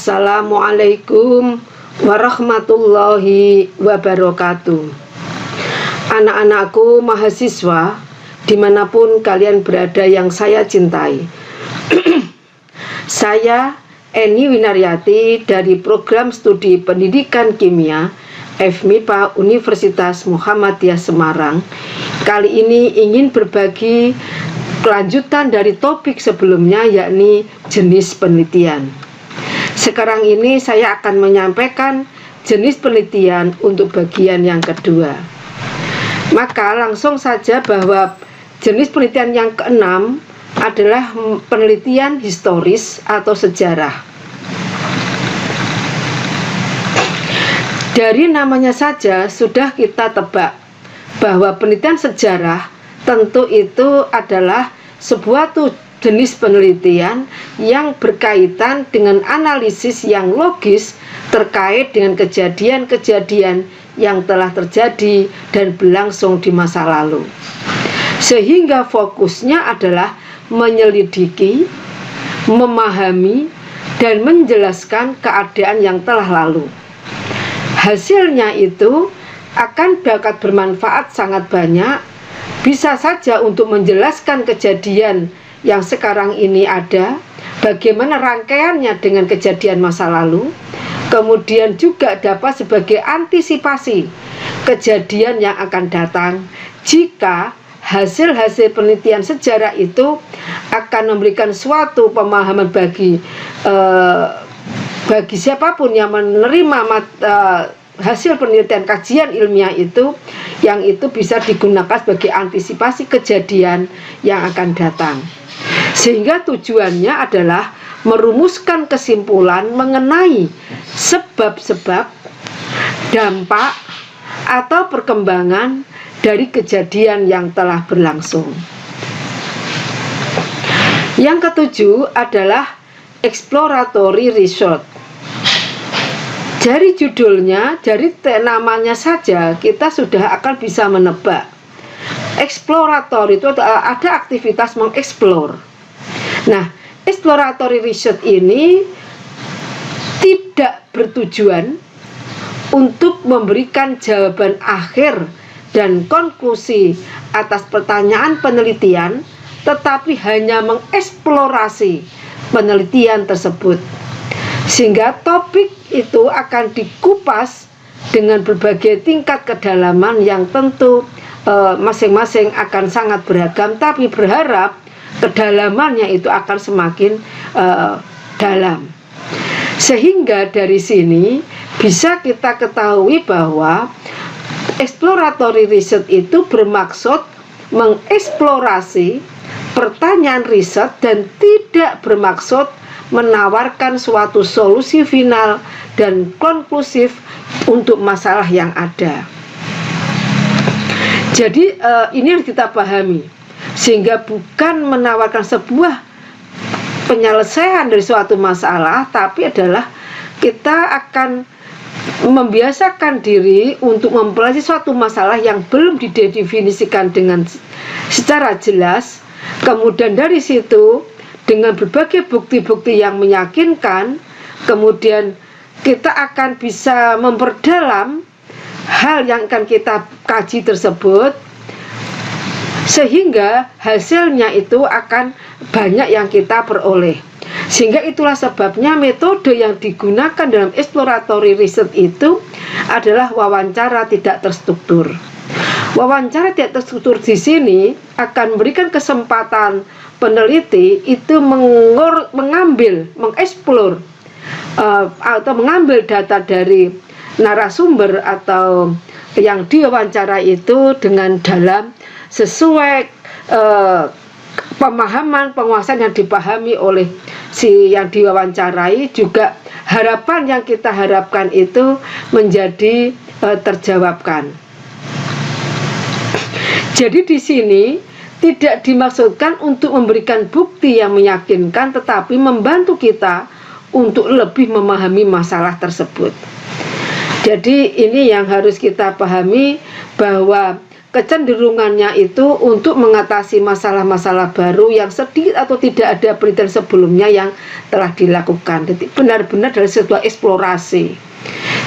Assalamualaikum warahmatullahi wabarakatuh. Anak-anakku mahasiswa, dimanapun kalian berada yang saya cintai. Saya Eni Winaryati dari Program Studi Pendidikan Kimia FMIPA Universitas Muhammadiyah Semarang. Kali ini ingin berbagi kelanjutan dari topik sebelumnya, yakni jenis penelitian. Sekarang ini saya akan menyampaikan jenis penelitian untuk bagian yang kedua. Maka langsung saja bahwa jenis penelitian yang keenam adalah penelitian historis atau sejarah. Dari namanya saja sudah kita tebak bahwa penelitian sejarah tentu itu adalah sebuah jenis penelitian yang berkaitan dengan analisis yang logis terkait dengan kejadian-kejadian yang telah terjadi dan berlangsung di masa lalu. Sehingga fokusnya adalah menyelidiki, memahami, dan menjelaskan keadaan yang telah lalu. Hasilnya itu akan dapat bermanfaat sangat banyak, bisa saja untuk menjelaskan kejadian yang sekarang ini ada, bagaimana rangkaiannya dengan kejadian masa lalu, kemudian juga dapat sebagai antisipasi kejadian yang akan datang jika hasil-hasil penelitian sejarah itu akan memberikan suatu pemahaman bagi siapapun yang menerima hasil penelitian kajian ilmiah itu, yang itu bisa digunakan sebagai antisipasi kejadian yang akan datang. Sehingga tujuannya adalah merumuskan kesimpulan mengenai sebab-sebab, dampak, atau perkembangan dari kejadian yang telah berlangsung. Yang ketujuh adalah exploratory research. Dari judulnya, dari namanya saja kita sudah akan bisa menebak. Eksplorator itu ada aktivitas mengeksplor. Nah, exploratory research ini tidak bertujuan untuk memberikan jawaban akhir dan konklusi atas pertanyaan penelitian, tetapi hanya mengeksplorasi penelitian tersebut. Sehingga topik itu akan dikupas dengan berbagai tingkat kedalaman yang tentu masing-masing akan sangat beragam, tapi berharap kedalamannya itu akan semakin dalam. Sehingga dari sini bisa kita ketahui bahwa exploratory research itu bermaksud mengeksplorasi pertanyaan riset dan tidak bermaksud menawarkan suatu solusi final dan konklusif untuk masalah yang ada. Jadi ini harus kita pahami, sehingga bukan menawarkan sebuah penyelesaian dari suatu masalah, tapi adalah kita akan membiasakan diri untuk mempelajari suatu masalah yang belum didefinisikan dengan secara jelas. Kemudian dari situ dengan berbagai bukti-bukti yang meyakinkan, kemudian kita akan bisa memperdalam hal yang akan kita kaji tersebut, sehingga hasilnya itu akan banyak yang kita peroleh. Sehingga itulah sebabnya metode yang digunakan dalam exploratory research itu adalah wawancara tidak terstruktur. Wawancara tidak terstruktur di sini akan memberikan kesempatan peneliti itu mengeksplor atau mengambil data dari narasumber atau yang diwawancara itu dengan dalam sesuai pemahaman penguasaan yang dipahami oleh si yang diwawancarai, juga harapan yang kita harapkan itu menjadi terjawabkan. Jadi di sini tidak dimaksudkan untuk memberikan bukti yang meyakinkan, tetapi membantu kita untuk lebih memahami masalah tersebut. Jadi ini yang harus kita pahami, bahwa kecenderungannya itu untuk mengatasi masalah-masalah baru yang sedikit atau tidak ada penelitian sebelumnya yang telah dilakukan. Jadi benar-benar dari sebuah eksplorasi.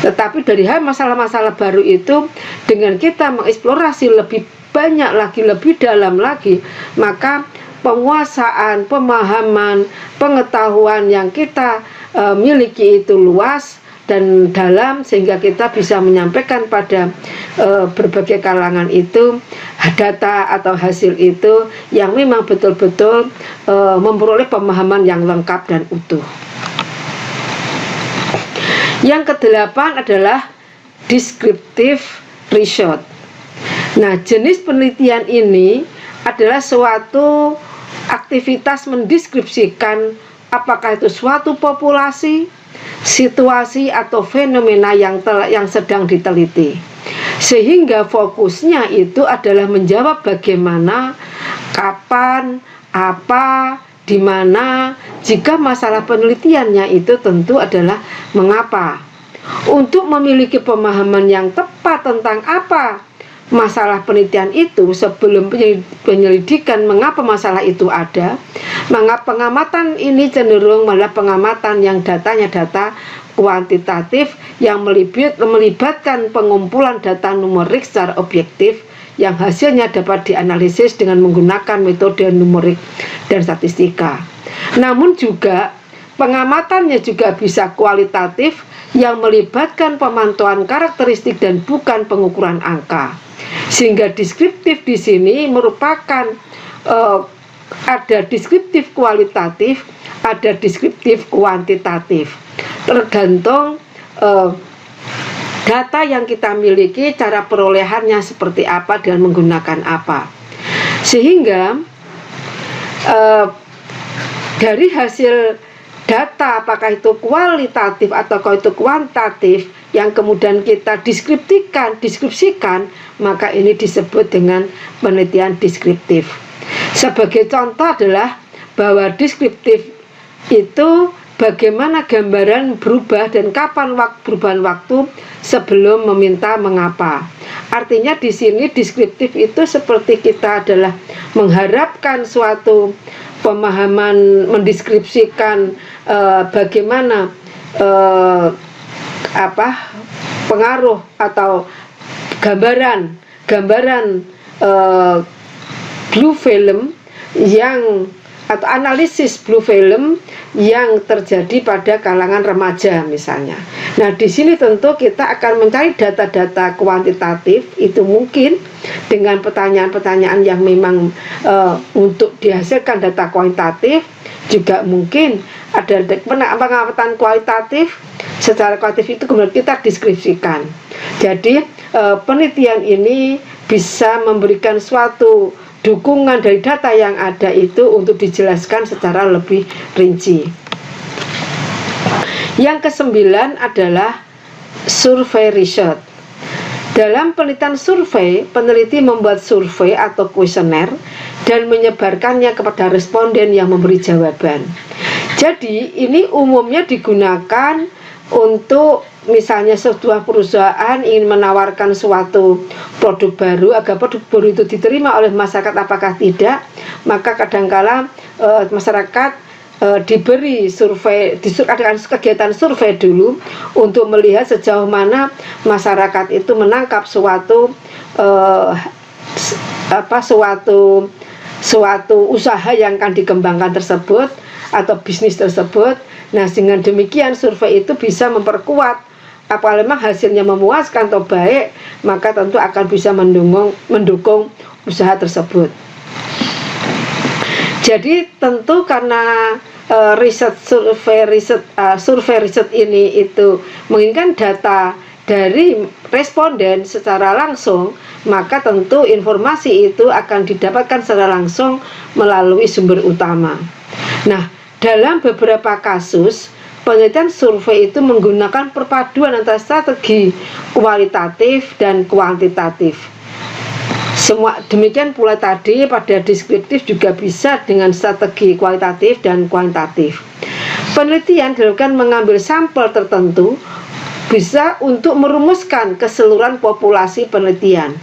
Tetapi dari masalah-masalah baru itu, dengan kita mengeksplorasi lebih banyak lagi, lebih dalam lagi, maka penguasaan, pemahaman, pengetahuan yang kita miliki itu luas dan dalam, sehingga kita bisa menyampaikan pada berbagai kalangan itu data atau hasil itu yang memang betul-betul memperoleh pemahaman yang lengkap dan utuh. Yang kedelapan adalah descriptive research. Nah, jenis penelitian ini adalah suatu aktivitas mendeskripsikan apakah itu suatu populasi, situasi atau fenomena yang sedang diteliti, sehingga fokusnya itu adalah menjawab bagaimana, kapan, apa, di mana. Jika masalah penelitiannya itu tentu adalah mengapa. Untuk memiliki pemahaman yang tepat tentang apa masalah penelitian itu sebelum penyelidikan mengapa masalah itu ada, maka pengamatan ini cenderung malah pengamatan yang datanya data kuantitatif yang melibatkan pengumpulan data numerik secara objektif yang hasilnya dapat dianalisis dengan menggunakan metode numerik dan statistika. Namun juga pengamatannya juga bisa kualitatif yang melibatkan pemantauan karakteristik dan bukan pengukuran angka. Sehingga deskriptif di sini merupakan ada deskriptif kualitatif, ada deskriptif kuantitatif. Tergantung data yang kita miliki, cara perolehannya seperti apa dan menggunakan apa. Sehingga dari hasil data, apakah itu kualitatif atau itu kuantitatif, yang kemudian kita deskripsikan, maka ini disebut dengan penelitian deskriptif. Sebagai contoh adalah bahwa deskriptif itu bagaimana gambaran berubah dan kapan perubahan waktu sebelum meminta mengapa. Artinya di sini deskriptif itu seperti kita adalah mengharapkan suatu pemahaman, mendeskripsikan bagaimana pengaruh atau gambaran blue film yang atau analisis blue film yang terjadi pada kalangan remaja misalnya. Nah, di sini tentu kita akan mencari data-data kuantitatif, itu mungkin dengan pertanyaan-pertanyaan yang memang untuk dihasilkan data kuantitatif, juga mungkin ada pengamatan kualitatif. Secara kualitatif itu kemudian kita deskripsikan. Jadi penelitian ini bisa memberikan suatu dukungan dari data yang ada itu untuk dijelaskan secara lebih rinci. Yang kesembilan adalah survei research. Dalam penelitian survei, peneliti membuat survei atau kuesioner dan menyebarkannya kepada responden yang memberi jawaban. Jadi ini umumnya digunakan untuk misalnya sebuah perusahaan ingin menawarkan suatu produk baru, agar produk baru itu diterima oleh masyarakat apakah tidak, maka kadangkala masyarakat diberi survei, diadakan kegiatan survei dulu untuk melihat sejauh mana masyarakat itu menangkap suatu usaha yang akan dikembangkan tersebut atau bisnis tersebut. Nah, dengan demikian survei itu bisa memperkuat apakah memang hasilnya memuaskan atau baik, maka tentu akan bisa mendukung usaha tersebut. Jadi tentu karena survei riset ini itu menginginkan data dari responden secara langsung, maka tentu informasi itu akan didapatkan secara langsung melalui sumber utama. Nah, dalam beberapa kasus penelitian survei itu menggunakan perpaduan antara strategi kualitatif dan kuantitatif. Semua demikian pula tadi pada deskriptif juga bisa dengan strategi kualitatif dan kuantitatif. Penelitian dilakukan mengambil sampel tertentu bisa untuk merumuskan keseluruhan populasi penelitian.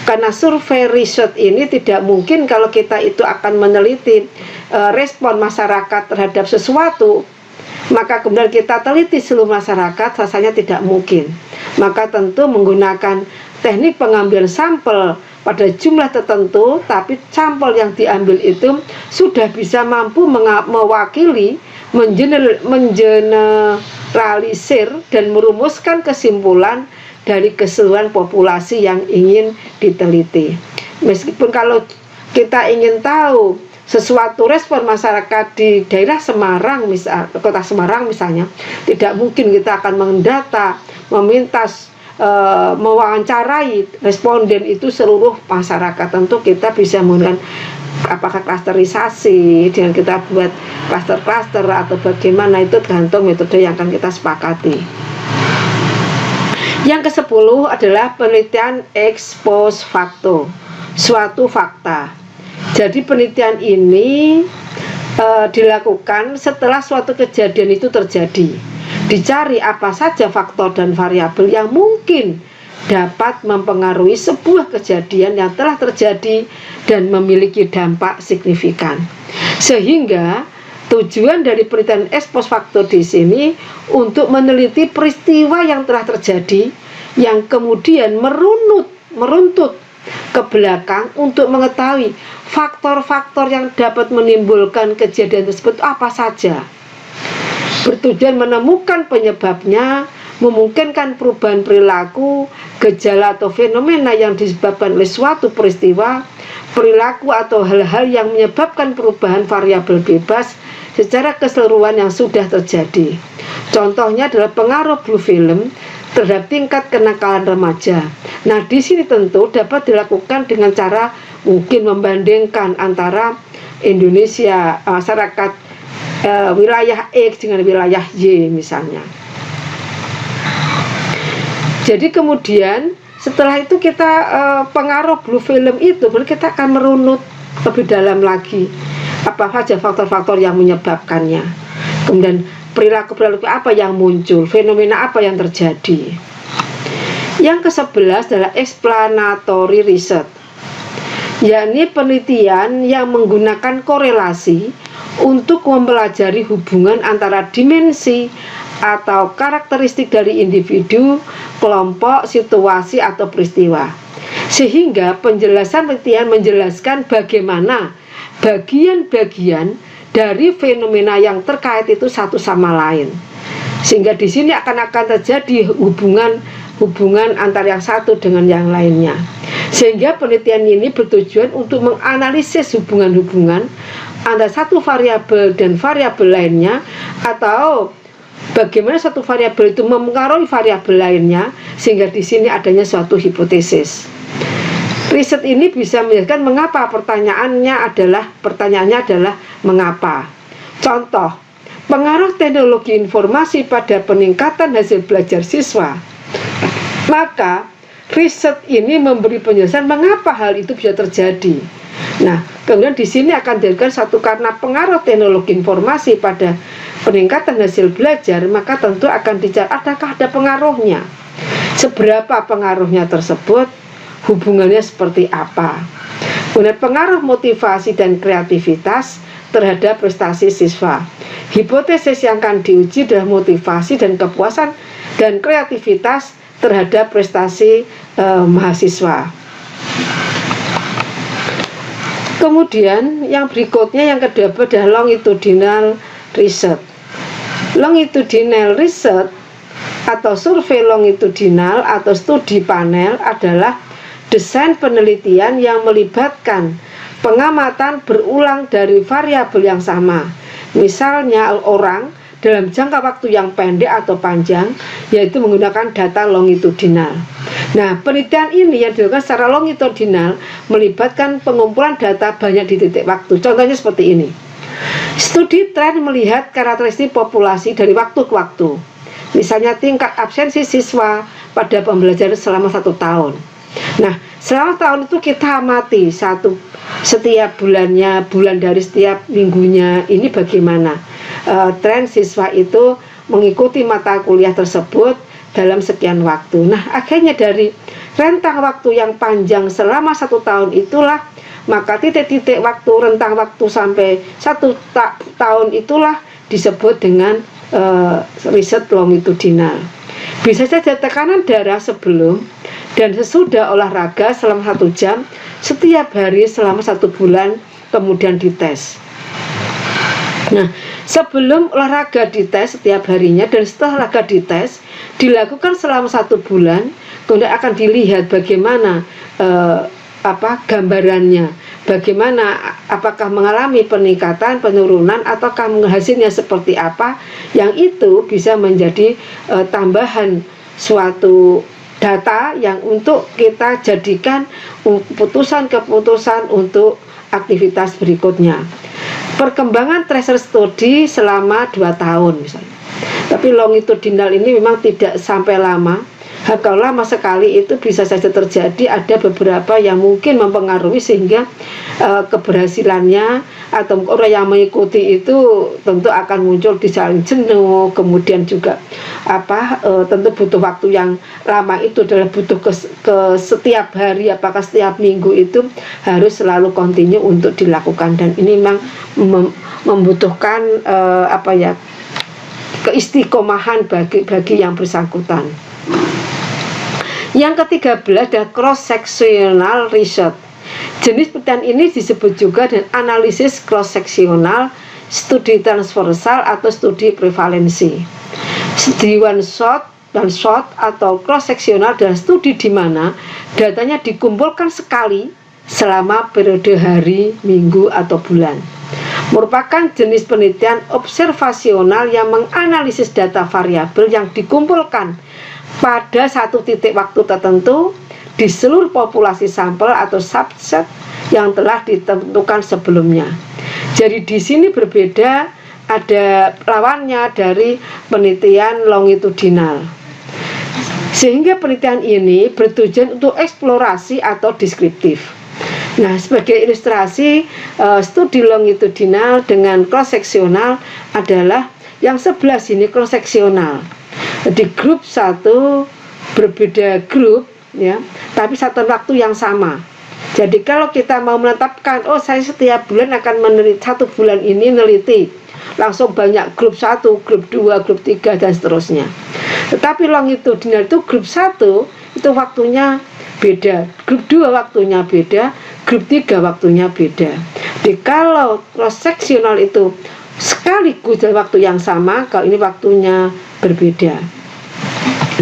Karena survei riset ini tidak mungkin kalau kita itu akan meneliti respon masyarakat terhadap sesuatu, maka kemudian kita teliti seluruh masyarakat, rasanya tidak mungkin. Maka tentu menggunakan teknik pengambilan sampel pada jumlah tertentu, tapi sampel yang diambil itu sudah bisa mampu mewakili, mengeneralisir dan merumuskan kesimpulan dari keseluruhan populasi yang ingin diteliti. Meskipun kalau kita ingin tahu sesuatu respon masyarakat di daerah Semarang, kota Semarang misalnya, tidak mungkin kita akan mendata, meminta, mewawancarai responden itu seluruh masyarakat. Tentu kita bisa menggunakan apakah klasterisasi, dengan kita buat klaster-klaster atau bagaimana, itu tergantung metode yang akan kita sepakati. Yang ke-10 adalah penelitian ex post facto, suatu fakta. Jadi penelitian ini dilakukan setelah suatu kejadian itu terjadi. Dicari apa saja faktor dan variabel yang mungkin dapat mempengaruhi sebuah kejadian yang telah terjadi dan memiliki dampak signifikan. Sehingga tujuan dari penelitian ex post facto di sini untuk meneliti peristiwa yang telah terjadi yang kemudian meruntut ke belakang untuk mengetahui faktor-faktor yang dapat menimbulkan kejadian tersebut apa saja. Bertujuan menemukan penyebabnya, memungkinkan perubahan perilaku, gejala atau fenomena yang disebabkan oleh suatu peristiwa, perilaku atau hal-hal yang menyebabkan perubahan variabel bebas secara keseluruhan yang sudah terjadi. Contohnya adalah pengaruh blue film terhadap tingkat kenakalan remaja. Nah, di sini tentu dapat dilakukan dengan cara mungkin membandingkan antara Indonesia, masyarakat wilayah X dengan wilayah Y misalnya. Jadi kemudian setelah itu kita pengaruh blue film itu, kita akan merunut lebih dalam lagi apa saja faktor-faktor yang menyebabkannya. Kemudian perilaku-perilaku apa yang muncul, fenomena apa yang terjadi. Yang ke-11 adalah explanatory research, yakni penelitian yang menggunakan korelasi untuk mempelajari hubungan antara dimensi atau karakteristik dari individu, kelompok, situasi, atau peristiwa. Sehingga penjelasan penelitian menjelaskan bagaimana bagian-bagian dari fenomena yang terkait itu satu sama lain. Sehingga di sini akan terjadi hubungan antara yang satu dengan yang lainnya. Sehingga penelitian ini bertujuan untuk menganalisis hubungan-hubungan antara satu variabel dan variabel lainnya, atau bagaimana satu variabel itu mempengaruhi variabel lainnya, sehingga di sini adanya suatu hipotesis. Riset ini bisa menjelaskan mengapa, pertanyaannya adalah mengapa. Contoh, pengaruh teknologi informasi pada peningkatan hasil belajar siswa. Maka riset ini memberi penjelasan mengapa hal itu bisa terjadi. Nah, kemudian di sini akan diberikan satu, karena pengaruh teknologi informasi pada peningkatan hasil belajar, maka tentu akan dicari adakah ada pengaruhnya, seberapa pengaruhnya tersebut, hubungannya seperti apa. Kemudian pengaruh motivasi dan kreativitas terhadap prestasi siswa. Hipotesis yang akan diuji adalah motivasi dan kepuasan dan kreativitas terhadap prestasi mahasiswa. Kemudian yang berikutnya, yang kedua adalah longitudinal research. Longitudinal research atau survei longitudinal atau studi panel adalah desain penelitian yang melibatkan pengamatan berulang dari variabel yang sama. Misalnya orang dalam jangka waktu yang pendek atau panjang, yaitu menggunakan data longitudinal. Nah, penelitian ini yang dilakukan secara longitudinal melibatkan pengumpulan data banyak di titik waktu. Contohnya seperti ini. Studi tren melihat karakteristik populasi dari waktu ke waktu. Misalnya tingkat absensi siswa pada pembelajaran selama 1 tahun. Nah, selama tahun itu kita amati setiap bulannya, bulan dari setiap minggunya, ini bagaimana tren siswa itu mengikuti mata kuliah tersebut dalam sekian waktu. Nah, akhirnya dari rentang waktu yang panjang selama 1 tahun itulah, maka titik-titik waktu, rentang waktu sampai 1 tahun itulah disebut dengan riset longitudinal. Bisa saja tekanan darah sebelum dan sesudah olahraga selama 1 jam setiap hari selama 1 bulan, kemudian dites. Nah, sebelum olahraga dites setiap harinya dan setelah olahraga dites dilakukan selama 1 bulan, kemudian akan dilihat bagaimana gambarannya, bagaimana apakah mengalami peningkatan, penurunan, ataukah hasilnya seperti apa, yang itu bisa menjadi tambahan suatu data yang untuk kita jadikan keputusan-keputusan untuk aktivitas berikutnya. Perkembangan tracer study selama 2 tahun misalnya. Tapi longitudinal ini memang tidak sampai lama. Kalau lama sekali itu bisa saja terjadi ada beberapa yang mungkin mempengaruhi sehingga keberhasilannya atau orang yang mengikuti itu tentu akan muncul di saling jenuh, kemudian juga tentu butuh waktu yang lama, itu adalah butuh ke setiap hari, apakah setiap minggu itu harus selalu kontinu untuk dilakukan, dan ini memang membutuhkan keistiqomahan bagi yang bersangkutan. Yang ke-13 adalah cross-sectional research. Jenis penelitian ini disebut juga dengan analisis cross-seksional, studi transversal atau studi prevalensi. Studi one shot dan shot atau cross-seksional adalah studi di mana datanya dikumpulkan sekali selama periode hari, minggu, atau bulan. Merupakan jenis penelitian observasional yang menganalisis data variabel yang dikumpulkan pada satu titik waktu tertentu di seluruh populasi sampel atau subset yang telah ditentukan sebelumnya. Jadi di sini berbeda, ada lawannya dari penelitian longitudinal. Sehingga penelitian ini bertujuan untuk eksplorasi atau deskriptif. Nah, sebagai ilustrasi, studi longitudinal dengan cross-seksional adalah yang sebelah sini cross-seksional. Di grup 1 berbeda grup, ya, tapi satu waktu yang sama. Jadi kalau kita mau menetapkan, saya setiap bulan akan meneliti, 1 bulan ini meneliti langsung banyak grup 1, grup 2, grup 3, dan seterusnya. Tetapi longitudinal itu grup 1 itu waktunya beda, grup 2 waktunya beda, grup 3 waktunya beda. Jadi kalau cross-seksional itu sekaligus dalam waktu yang sama, kalau ini waktunya berbeda.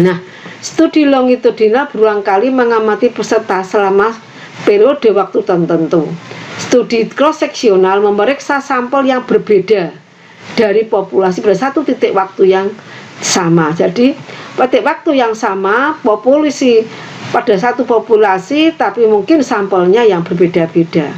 Nah, studi longitudinal berulang kali mengamati peserta selama periode waktu tertentu. Studi cross-seksional memeriksa sampel yang berbeda dari populasi pada satu titik waktu yang sama. Jadi, titik waktu yang sama, populasi pada satu populasi, tapi mungkin sampelnya yang berbeda-beda.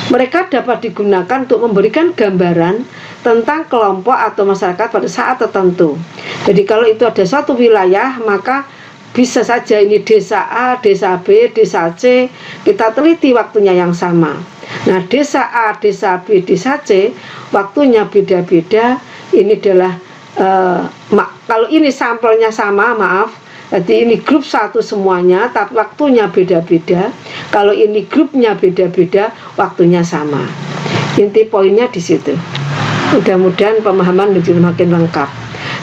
Mereka dapat digunakan untuk memberikan gambaran tentang kelompok atau masyarakat pada saat tertentu. Jadi kalau itu ada suatu wilayah, maka bisa saja ini desa A, desa B, desa C, kita teliti waktunya yang sama. Nah, desa A, desa B, desa C, waktunya beda-beda. Ini adalah kalau ini sampelnya sama, jadi ini grup 1 semuanya, tapi waktunya beda-beda. Kalau ini grupnya beda-beda, waktunya sama. Inti poinnya di situ. Mudah-mudahan pemahaman menjadi makin lengkap.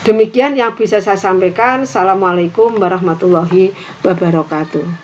Demikian yang bisa saya sampaikan. Assalamualaikum warahmatullahi wabarakatuh.